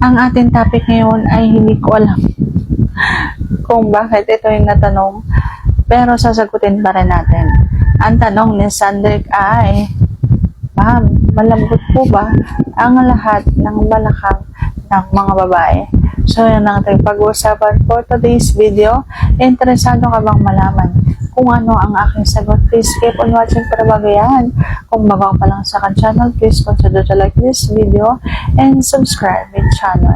Ang ating topic ngayon ay hindi ko alam kung bakit ito yung natanong, pero sasagutin pa rin natin. Ang tanong ni Sandrick ay, Ma'am, malambot po ba ang lahat ng balakang ng mga babae? So yan ang ating pag-uusapan for today's video. Interesado ka bang malaman kung ano ang aking sagot? Please keep on watching para bago yan. Kung bago pa lang sa aking channel, please consider to like this video and subscribe my channel.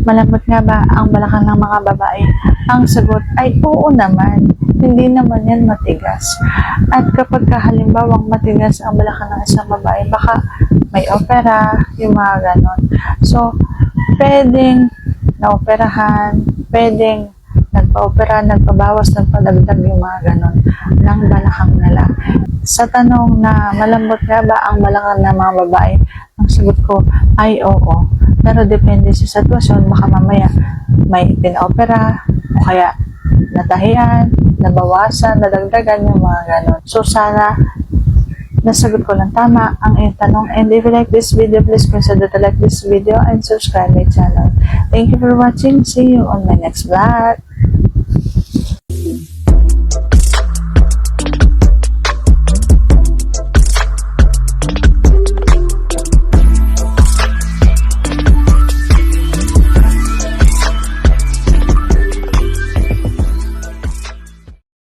Malambot nga ba ang balakang ng mga babae? Ang sagot ay oo naman. Hindi naman yan matigas. At kapag halimbawang matigas ang balakang ng isang babae, baka may opera, yung mga ganon. So, pwedeng naoperahan, pwedeng nagpa-opera, nagpabawas, nagpadagdag yung mga ganon ng balakang nila. Sa tanong na malambot nga ba ang balakang ng mga babae, ang sagot ko ay oo. Pero depende sa sitwasyon, baka mamaya may pinaopera o kaya natahian, nabawasan, nadagdagan yung mga ganon. So sana nasagot ko ng tama ang iyong tanong. And if you like this video, please consider to like this video and subscribe my channel. Thank you for watching. See you on my next vlog.